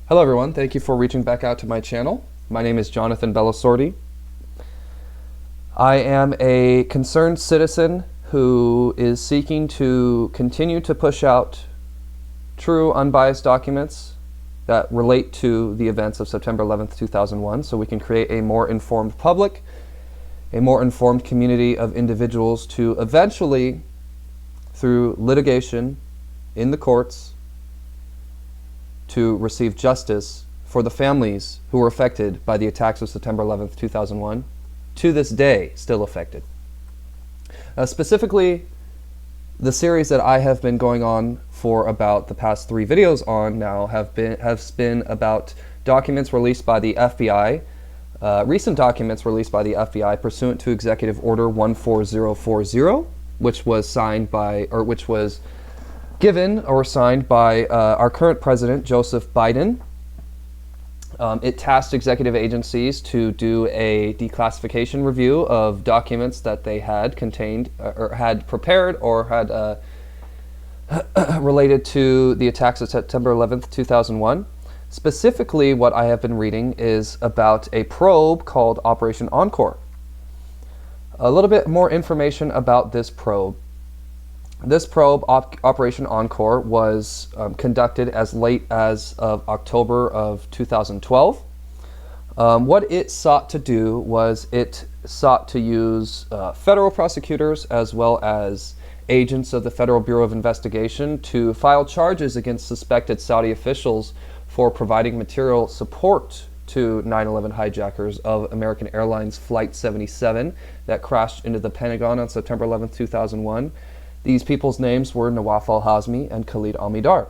Hello everyone, thank you for reaching back out to my channel. My name is Jonathan Bellasordi. I am a concerned citizen who is seeking to continue to push out true, unbiased documents that relate to the events of September 11th, 2001, so we can create a more informed public, a more informed community of individuals to eventually, through litigation in the courts, to receive justice for the families who were affected by the attacks of September 11th, 2001, to this day still affected. Specifically, the series that I have been going on for about the past 3 videos on now have been about documents released by the FBI, recent documents released by the FBI pursuant to Executive Order 14040, which was signed by, or which was given or signed by our current president, Joseph Biden. It tasked executive agencies to do a declassification review of documents that they had contained or had prepared or had related to the attacks of September 11th, 2001. Specifically, what I have been reading is about a probe called Operation Encore. A little bit more information about this probe. This probe, Operation Encore, was conducted as late as of October of 2012. What it sought to do was it sought to use federal prosecutors as well as agents of the Federal Bureau of Investigation to file charges against suspected Saudi officials for providing material support to 9/11 hijackers of American Airlines Flight 77 that crashed into the Pentagon on September 11th, 2001. These people's names were Nawaf Al-Hazmi and Khalid Al-Midhar.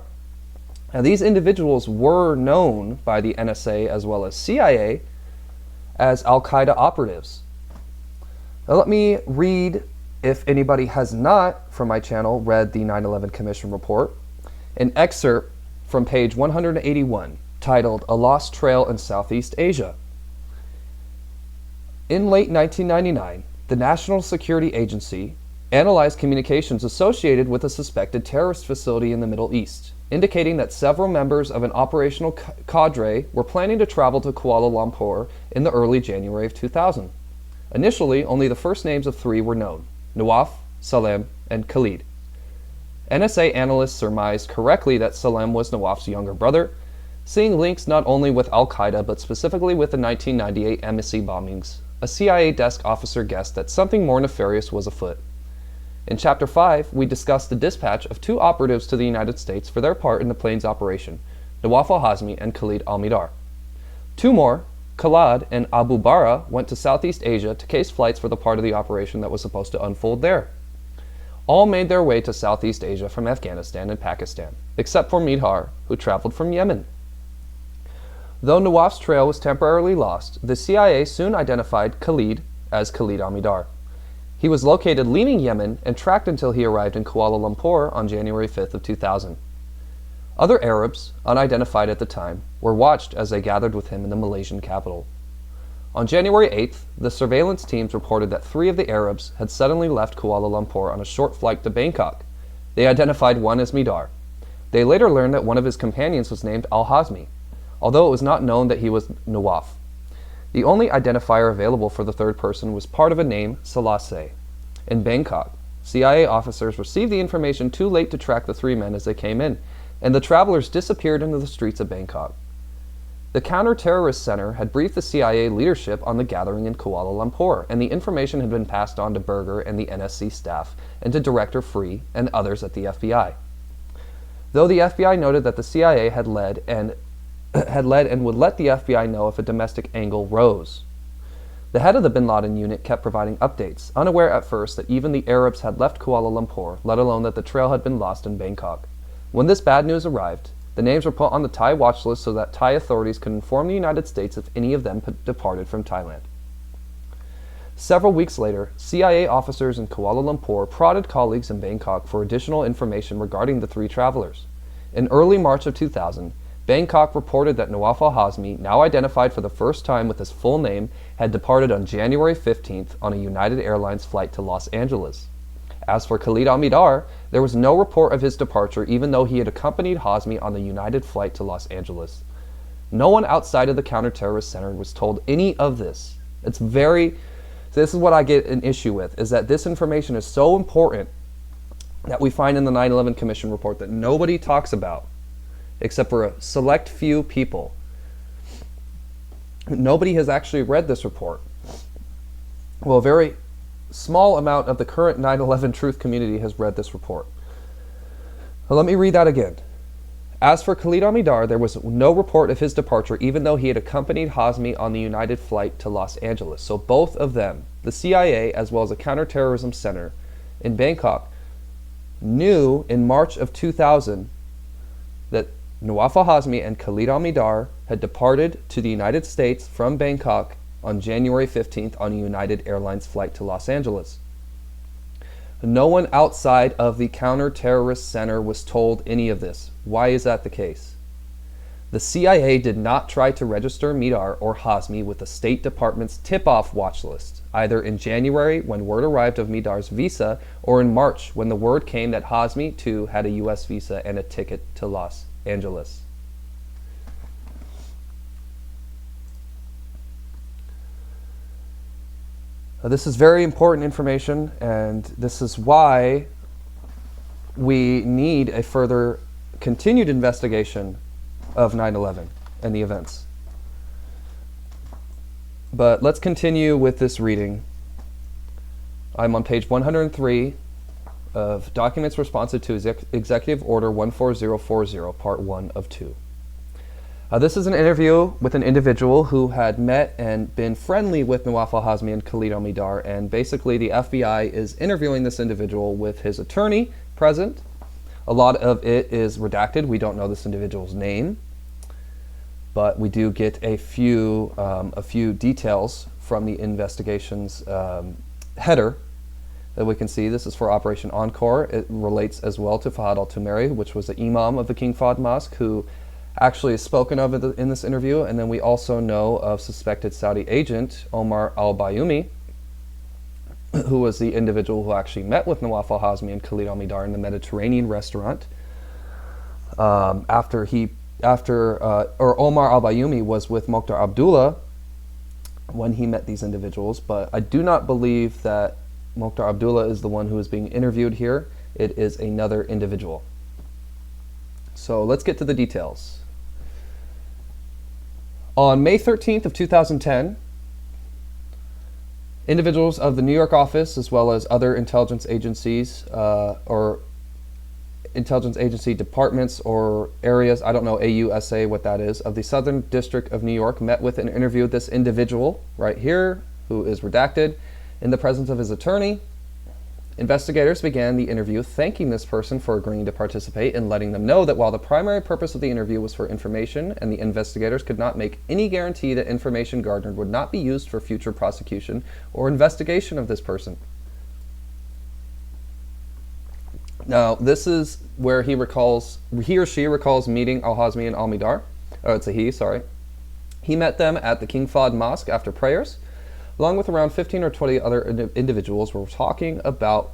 Now, these individuals were known by the NSA as well as CIA as Al-Qaeda operatives. Now, let me read, if anybody has not from my channel read the 9/11 Commission report, an excerpt from page 181 titled "A Lost Trail in Southeast Asia." In late 1999, the National Security Agency analyzed communications associated with a suspected terrorist facility in the Middle East, indicating that several members of an operational cadre were planning to travel to Kuala Lumpur in the early January of 2000. Initially, only the first names of 3 were known: Nawaf, Salem, and Khalid. NSA analysts surmised correctly that Salem was Nawaf's younger brother, seeing links not only with Al-Qaeda but specifically with the 1998 embassy bombings. A CIA desk officer guessed that something more nefarious was afoot. In Chapter 5, we discussed the dispatch of 2 operatives to the United States for their part in the plane's operation, Nawaf Al-Hazmi and Khalid Al-Midhar. 2 more, Khalad and Abu Bara, went to Southeast Asia to case flights for the part of the operation that was supposed to unfold there. All made their way to Southeast Asia from Afghanistan and Pakistan, except for Midhar, who traveled from Yemen. Though Nawaf's trail was temporarily lost, the CIA soon identified Khalid as Khalid Al-Midhar. He was located leaving Yemen and tracked until he arrived in Kuala Lumpur on January 5th of 2000. Other Arabs, unidentified at the time, were watched as they gathered with him in the Malaysian capital. On January 8th, the surveillance teams reported that 3 of the Arabs had suddenly left Kuala Lumpur on a short flight to Bangkok. They identified one as Midhar. They later learned that one of his companions was named Al-Hazmi, although it was not known that he was Nawaf. The only identifier available for the third person was part of a name, Selassie. In Bangkok, CIA officers received the information too late to track the 3 men as they came in, and the travelers disappeared into the streets of Bangkok. The Counter-Terrorist Center had briefed the CIA leadership on the gathering in Kuala Lumpur, and the information had been passed on to Berger and the NSC staff, and to Director Free and others at the FBI. Though the FBI noted that the CIA had led and would let the FBI know if a domestic angle rose. The head of the bin Laden unit kept providing updates, unaware at first that even the Arabs had left Kuala Lumpur, let alone that the trail had been lost in Bangkok. When this bad news arrived, the names were put on the Thai watch list so that Thai authorities could inform the United States if any of them departed from Thailand. Several weeks later, CIA officers in Kuala Lumpur prodded colleagues in Bangkok for additional information regarding the 3 travelers. In early March of 2000, Bangkok reported that Nawaf Al-Hazmi, now identified for the first time with his full name, had departed on January 15th on a United Airlines flight to Los Angeles. As for Khalid Al-Midhar, there was no report of his departure even though he had accompanied Hazmi on the United flight to Los Angeles. No one outside of the counterterrorist center was told any of this. This is what I get an issue with, is that this information is so important that we find in the 9/11 Commission report that nobody talks about, except for a select few people. Nobody has actually read this report. Well, a very small amount of the current 9/11 truth community has read this report. Well, let me read that again. As for Khalid Al-Midhar, there was no report of his departure, even though he had accompanied Hazmi on the United flight to Los Angeles. So both of them, the CIA as well as the Counterterrorism Center in Bangkok, knew in March of 2000 that Nawaf al-Hazmi and Khalid al-Midhar had departed to the United States from Bangkok on January 15th on a United Airlines flight to Los Angeles. No one outside of the Counterterrorist Center was told any of this. Why is that the case? The CIA did not try to register Midhar or Hazmi with the State Department's tip-off watch list, either in January when word arrived of Midhar's visa, or in March when the word came that Hazmi too had a U.S. visa and a ticket to Los Angeles. This is very important information, and this is why we need a further continued investigation of 9/11 and the events. But let's continue with this reading. I'm on page 103 of Documents Responsive to Executive Order 14040, Part 1 of 2. This is an interview with an individual who had met and been friendly with Nawaf al-Hazmi and Khalid al-Midhar, and basically the FBI is interviewing this individual with his attorney present. A lot of it is redacted. We don't know this individual's name, but we do get a few details from the investigation's header that we can see. This is for Operation Encore. It relates as well to Fahad al-Tumeri, which was the imam of the King Fahd Mosque, who actually is spoken of in this interview. And then we also know of suspected Saudi agent Omar al-Bayoumi, who was the individual who actually met with Nawaf al-Hazmi and Khalid al-Midhar in the Mediterranean restaurant. Omar al-Bayoumi was with Mokhtar Abdullah when he met these individuals, but I do not believe that Mokhtar Abdullah is the one who is being interviewed here. It is another individual. So let's get to the details. On May 13th of 2010, individuals of the New York office, as well as other intelligence agencies or intelligence agency departments or areas, I don't know, AUSA, what that is, of the Southern District of New York, met with and interviewed this individual right here, who is redacted, in the presence of his attorney. Investigators began the interview thanking this person for agreeing to participate and letting them know that while the primary purpose of the interview was for information and the investigators could not make any guarantee that information garnered would not be used for future prosecution or investigation of this person. Now, this is where he or she recalls meeting Al-Hazmi and Al-Midhar. Oh, it's a he, sorry. He met them at the King Fahd Mosque after prayers, along with around 15 or 20 other individuals. Were talking about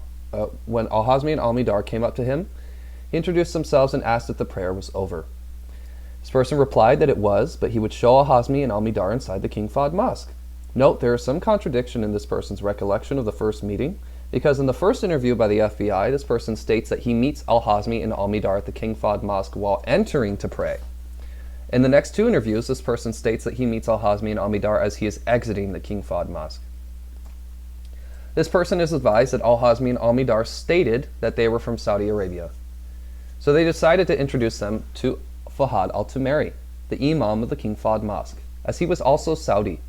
when Al-Hazmi and Al-Midhar came up to him. He introduced themselves and asked if the prayer was over. This person replied that it was, but he would show Al-Hazmi and Al-Midhar inside the King Fahd Mosque. Note, there is some contradiction in this person's recollection of the first meeting, because in the first interview by the FBI, this person states that he meets Al-Hazmi and Al-Midhar at the King Fahd Mosque while entering to pray. In the next two interviews, this person states that he meets Al-Hazmi and Al-Midhar as he is exiting the King Fahd Mosque. This person is advised that Al-Hazmi and Al-Midhar stated that they were from Saudi Arabia. So they decided to introduce them to Fahad al-Tumeri, the imam of the King Fahd Mosque, as he was also Saudi.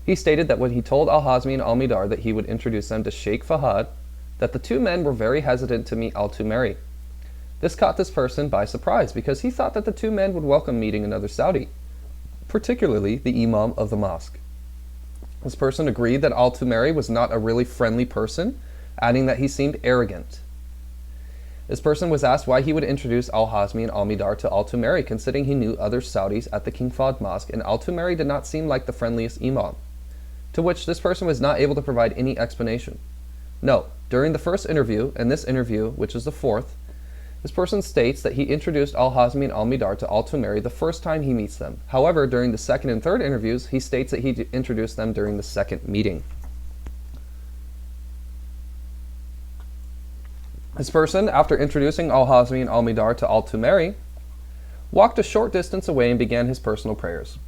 He stated that when he told Al-Hazmi and Al-Midhar that he would introduce them to Sheikh Fahad, that the two men were very hesitant to meet al-Tumeri. This caught this person by surprise because he thought that the two men would welcome meeting another Saudi, particularly the imam of the mosque. This person agreed that Al-Tumeri was not a really friendly person, adding that he seemed arrogant. This person was asked why he would introduce Al-Hazmi and Al-Midhar to Al-Tumeri, considering he knew other Saudis at the King Fahd Mosque, and Al-Tumeri did not seem like the friendliest imam, to which this person was not able to provide any explanation. No, during the first interview, and this interview, which is the fourth, This person states that he introduced Al-Hazmi and Al-Midhar to Al-Tumeri the first time he meets them. However, during the second and third interviews, he states that he introduced them during the second meeting. This person, after introducing Al-Hazmi and Al-Midhar to Al-Tumeri, walked a short distance away and began his personal prayers.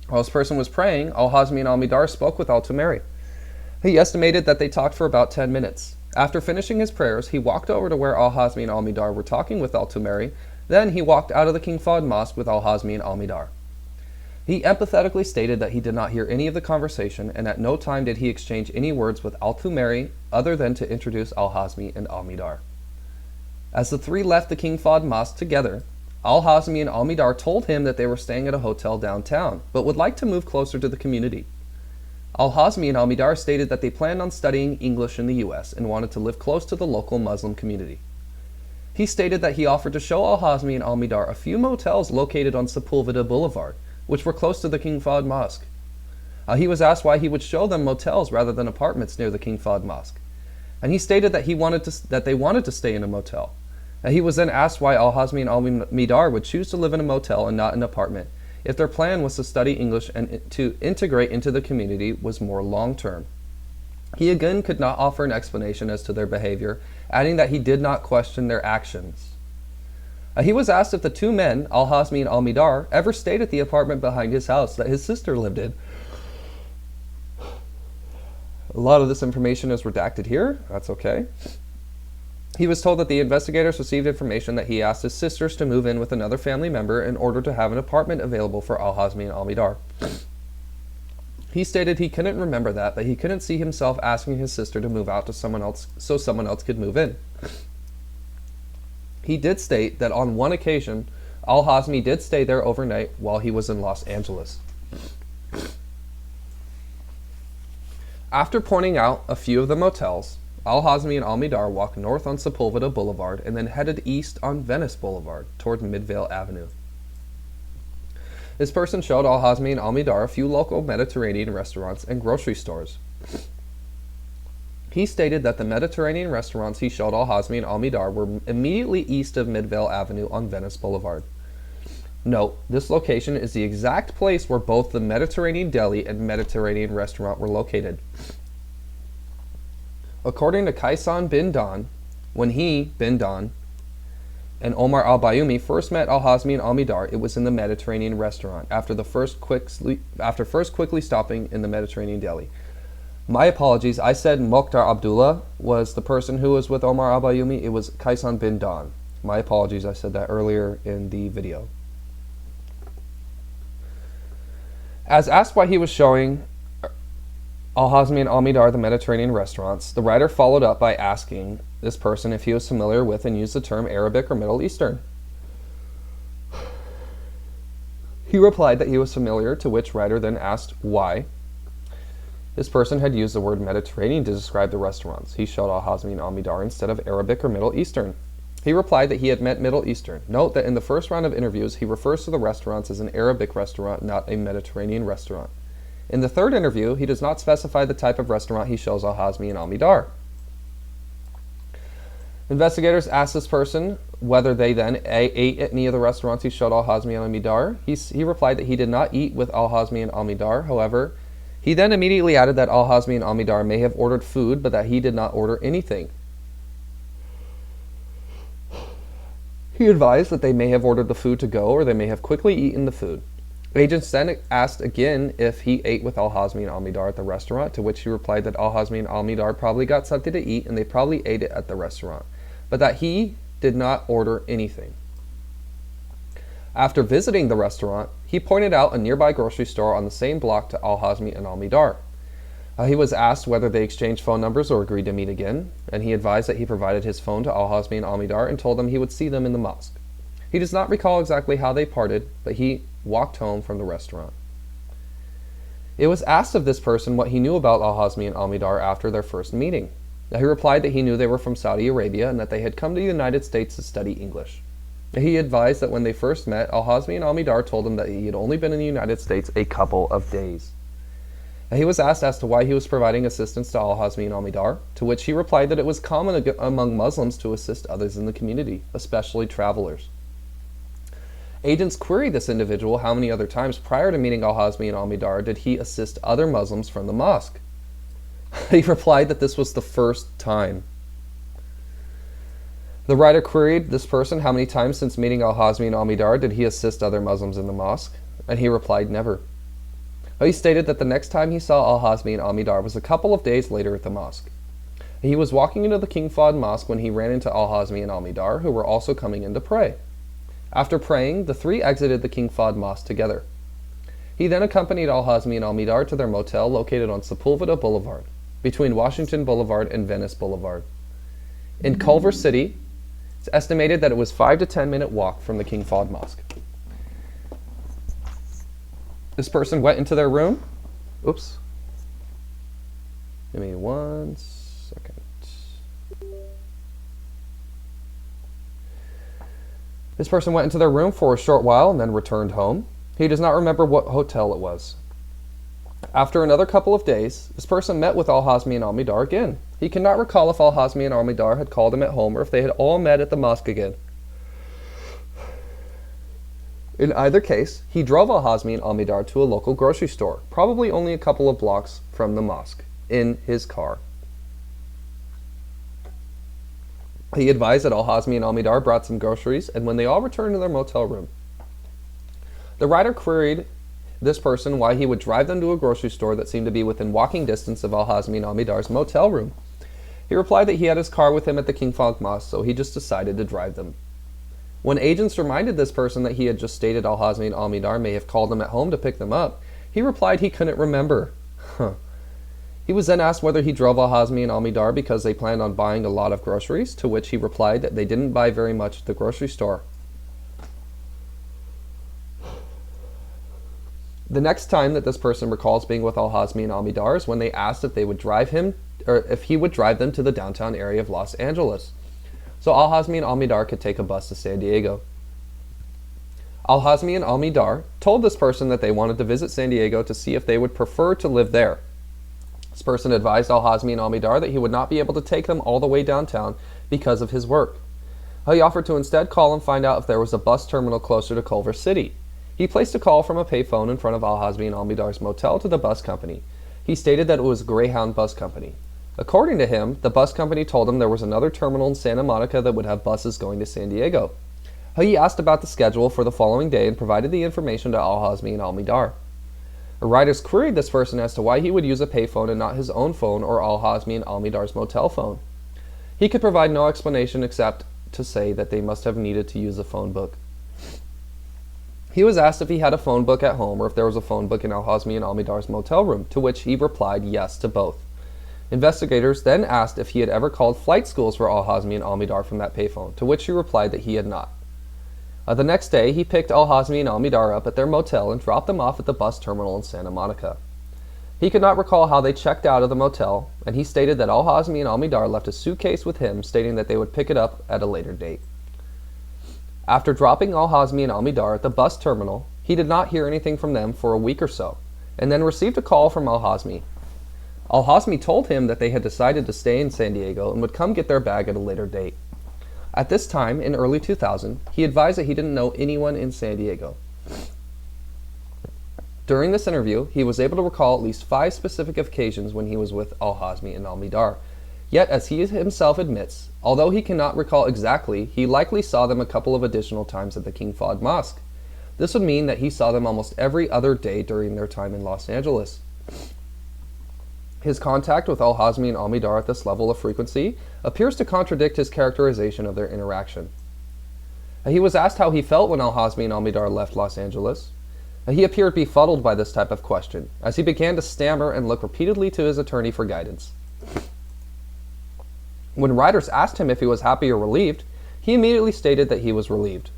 While this person was praying, Al-Hazmi and Al-Midhar spoke with Al-Tumeri. He estimated that they talked for about 10 minutes. After finishing his prayers, he walked over to where Al-Hazmi and Al-Midhar were talking with Al-Tumeri. Then he walked out of the King Fahd Mosque with Al-Hazmi and Al-Midhar. He empathetically stated that he did not hear any of the conversation, and at no time did he exchange any words with Al-Tumeri other than to introduce Al-Hazmi and Al-Midhar. As the three left the King Fahd Mosque together, Al-Hazmi and Al-Midhar told him that they were staying at a hotel downtown, but would like to move closer to the community. Al-Hazmi and Al-Midhar stated that they planned on studying English in the U.S. and wanted to live close to the local Muslim community. He stated that he offered to show Al-Hazmi and Al-Midhar a few motels located on Sepulveda Boulevard, which were close to the King Fahd Mosque. He was asked why he would show them motels rather than apartments near the King Fahd Mosque, and he stated that they wanted to stay in a motel. He was then asked why Al-Hazmi and Al-Midhar would choose to live in a motel and not an apartment, if their plan was to study English and to integrate into the community was more long-term. He again could not offer an explanation as to their behavior, adding that he did not question their actions. He was asked if the two men, Al-Hazmi and Al-Midhar, ever stayed at the apartment behind his house that his sister lived in. A lot of this information is redacted here. That's okay. He was told that the investigators received information that he asked his sisters to move in with another family member in order to have an apartment available for Al-Hazmi and Al-Midhar. He stated he couldn't remember that, but he couldn't see himself asking his sister to move out to someone else so someone else could move in. He did state that on one occasion, Al-Hazmi did stay there overnight while he was in Los Angeles. After pointing out a few of the motels, Al-Hazmi and Al-Midhar walked north on Sepulveda Boulevard and then headed east on Venice Boulevard toward Midvale Avenue. This person showed Al-Hazmi and Al-Midhar a few local Mediterranean restaurants and grocery stores. He stated that the Mediterranean restaurants he showed Al-Hazmi and Al-Midhar were immediately east of Midvale Avenue on Venice Boulevard. Note, this location is the exact place where both the Mediterranean Deli and Mediterranean Restaurant were located. According to Kaysan bin Don, when he, bin Don, and Omar al-Bayoumi first met Al-Hazmi and Al-Midhar, it was in the Mediterranean Restaurant, after first quickly stopping in the Mediterranean Deli. My apologies, I said Mokhtar Abdullah was the person who was with Omar al-Bayoumi. It was Kaysan bin Don. My apologies, I said that earlier in the video. As asked why he was showing Al-Hazmi and Al-Midhar the Mediterranean restaurants, the writer followed up by asking this person if he was familiar with and used the term Arabic or Middle Eastern. He replied that he was familiar, to which writer then asked why this person had used the word Mediterranean to describe the restaurants he showed Al-Hazmi and Al-Midhar instead of Arabic or Middle Eastern. He replied that he had meant Middle Eastern. Note that in the first round of interviews, he refers to the restaurants as an Arabic restaurant, not a Mediterranean restaurant. In the third interview, he does not specify the type of restaurant he shows Al-Hazmi and Al-Midhar. Investigators asked this person whether they then ate at any of the restaurants he showed Al-Hazmi and Al-Midhar. He replied that he did not eat with Al-Hazmi and Al-Midhar. However, he then immediately added that Al-Hazmi and Al-Midhar may have ordered food, but that he did not order anything. He advised that they may have ordered the food to go, or they may have quickly eaten the food. Agents then asked again if he ate with Al-Hazmi and Al-Midhar at the restaurant, to which he replied that Al-Hazmi and Al-Midhar probably got something to eat and they probably ate it at the restaurant, but that he did not order anything. After visiting the restaurant, he pointed out a nearby grocery store on the same block to Al-Hazmi and Al-Midhar. He was asked whether they exchanged phone numbers or agreed to meet again, and he advised that he provided his phone to Al-Hazmi and Al-Midhar and told them he would see them in the mosque. He does not recall exactly how they parted, but he walked home from the restaurant. It was asked of this person what he knew about Al-Hazmi and Al-Midhar after their first meeting. He replied that he knew they were from Saudi Arabia and that they had come to the United States to study English. He advised that when they first met, Al-Hazmi and Al-Midhar told him that he had only been in the United States a couple of days. He was asked as to why he was providing assistance to Al-Hazmi and Al-Midhar, to which he replied that it was common among Muslims to assist others in the community, especially travelers. Agents queried this individual how many other times prior to meeting Al-Hazmi and Al-Midhar did he assist other Muslims from the mosque. He replied that this was the first time. The writer queried this person how many times since meeting Al-Hazmi and Al-Midhar did he assist other Muslims in the mosque, and he replied never. He stated that the next time he saw Al-Hazmi and Al-Midhar was a couple of days later at the mosque. He was walking into the King Fahd Mosque when he ran into Al-Hazmi and Al-Midhar, who were also coming in to pray. After praying, the three exited the King Fahd Mosque together. He then accompanied Al-Hazmi and Al-Midhar to their motel located on Sepulveda Boulevard, between Washington Boulevard and Venice Boulevard. In Culver City, it's estimated that it was 5 to 10 minute walk from the King Fahd Mosque. This person went into their room. Oops. Give me 1 second. This person went into their room for a short while and then returned home. He does not remember what hotel it was. After another couple of days, this person met with Al-Hazmi and Al-Midhar again. He cannot recall if Al-Hazmi and Al-Midhar had called him at home or if they had all met at the mosque again. In either case, he drove Al-Hazmi and Al-Midhar to a local grocery store, probably only a couple of blocks from the mosque, in his car. He advised that Al-Hazmi and Al-Midhar brought some groceries, and when they all returned to their motel room, the writer queried this person why he would drive them to a grocery store that seemed to be within walking distance of Al-Hazmi and Al-Midhar's motel room. He replied that he had his car with him at the King Fahd Mosque, so he just decided to drive them. When agents reminded this person that he had just stated Al-Hazmi and Al-Midhar may have called him at home to pick them up, he replied he couldn't remember. He was then asked whether he drove Al-Hazmi and Al-Midhar because they planned on buying a lot of groceries, to which he replied that they didn't buy very much at the grocery store. The next time that this person recalls being with Al-Hazmi and Al-Midhar is when they asked if they would drive him, or if he would drive them to the downtown area of Los Angeles, so Al-Hazmi and Al-Midhar could take a bus to San Diego. Al-Hazmi and Al-Midhar told this person that they wanted to visit San Diego to see if they would prefer to live there. This person advised Al-Hazmi and Al-Midhar that he would not be able to take them all the way downtown because of his work. He offered to instead call and find out if there was a bus terminal closer to Culver City. He placed a call from a payphone in front of Al-Hazmi and Al-Midhar's motel to the bus company. He stated that it was Greyhound Bus Company. According to him, the bus company told him there was another terminal in Santa Monica that would have buses going to San Diego. He asked about the schedule for the following day and provided the information to Al-Hazmi and Al-Midhar. Writers queried this person as to why he would use a payphone and not his own phone or Al-Hazmi and Al-Midhar's motel phone. He could provide no explanation except to say that they must have needed to use a phone book. He was asked if he had a phone book at home or if there was a phone book in Al-Hazmi and Al-Midhar's motel room, to which he replied yes to both. Investigators then asked if he had ever called flight schools for Al-Hazmi and Al-Midhar from that payphone, to which he replied that he had not. The next day, he picked Al-Hazmi and Al-Midhar up at their motel and dropped them off at the bus terminal in Santa Monica. He could not recall how they checked out of the motel, and he stated that Al-Hazmi and Al-Midhar left a suitcase with him, stating that they would pick it up at a later date. After dropping Al-Hazmi and Al-Midhar at the bus terminal, he did not hear anything from them for a week or so, and then received a call from Al-Hazmi. Al-Hazmi told him that they had decided to stay in San Diego and would come get their bag at a later date. At this time, in early 2000, he advised that he didn't know anyone in San Diego. During this interview, he was able to recall at least 5 specific occasions when he was with Al-Hazmi and Al-Midhar. Yet, as he himself admits, although he cannot recall exactly, he likely saw them a couple of additional times at the King Fahd Mosque. This would mean that he saw them almost every other day during their time in Los Angeles. His contact with Al-Hazmi and Al-Midhar at this level of frequency appears to contradict his characterization of their interaction. He was asked how he felt when Al-Hazmi and Al-Midhar left Los Angeles. He appeared befuddled by this type of question, as he began to stammer and look repeatedly to his attorney for guidance. When writers asked him if he was happy or relieved, he immediately stated that he was relieved.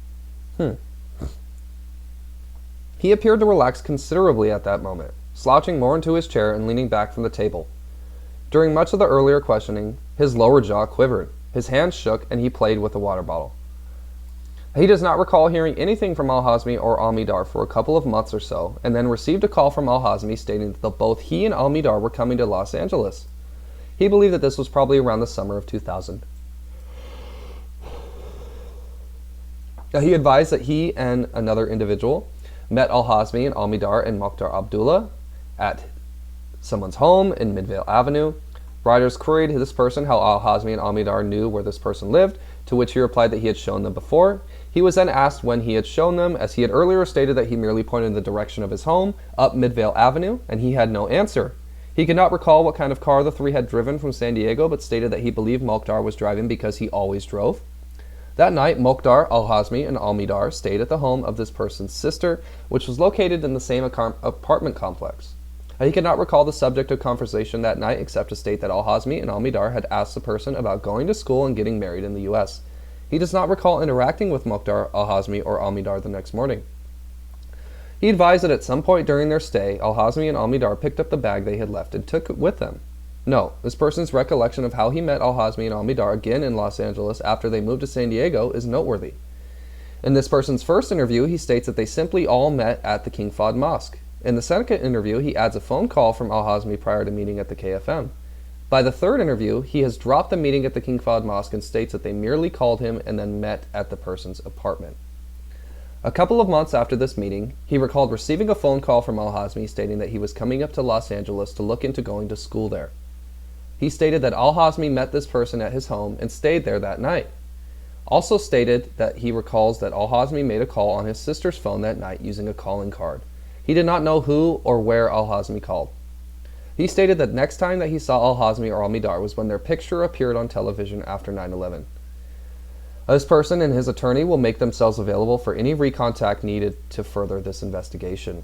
He appeared to relax considerably at that moment, slouching more into his chair and leaning back from the table. During much of the earlier questioning, his lower jaw quivered, his hands shook, and he played with a water bottle. He does not recall hearing anything from Al-Hazmi or Al-Midhar for a couple of months or so, and then received a call from Al-Hazmi stating that both he and Al-Midhar were coming to Los Angeles. He believed that this was probably around the summer of 2000. He advised that he and another individual met Al-Hazmi and Al-Midhar and Mokhtar Abdullah at someone's home in Midvale Avenue. Writers queried this person how Al-Hazmi and Al-Midhar knew where this person lived, to which he replied that he had shown them before. He was then asked when he had shown them, as he had earlier stated that he merely pointed in the direction of his home, up Midvale Avenue, and he had no answer. He could not recall what kind of car the three had driven from San Diego, but stated that he believed Mokhtar was driving because he always drove. That night, Mokhtar, Al-Hazmi, and Al-Midhar stayed at the home of this person's sister, which was located in the same apartment complex. He could not recall the subject of conversation that night except to state that Al-Hazmi and Al-Midhar had asked the person about going to school and getting married in the U.S. He does not recall interacting with Mokhtar, Al-Hazmi, or Al-Midhar the next morning. He advised that at some point during their stay, Al-Hazmi and Al-Midhar picked up the bag they had left and took it with them. No, this person's recollection of how he met Al-Hazmi and Al-Midhar again in Los Angeles after they moved to San Diego is noteworthy. In this person's first interview, he states that they simply all met at the King Fahd Mosque. In the second interview, he adds a phone call from Al-Hazmi prior to meeting at the KFM. By the third interview, he has dropped the meeting at the King Fahd Mosque and states that they merely called him and then met at the person's apartment. A couple of months after this meeting, he recalled receiving a phone call from Al-Hazmi stating that he was coming up to Los Angeles to look into going to school there. He stated that Al-Hazmi met this person at his home and stayed there that night. Also stated that he recalls that Al-Hazmi made a call on his sister's phone that night using a calling card. He did not know who or where Al-Hazmi called. He stated that next time that he saw Al-Hazmi or Al-Midhar was when their picture appeared on television after 9/11. This person and his attorney will make themselves available for any recontact needed to further this investigation.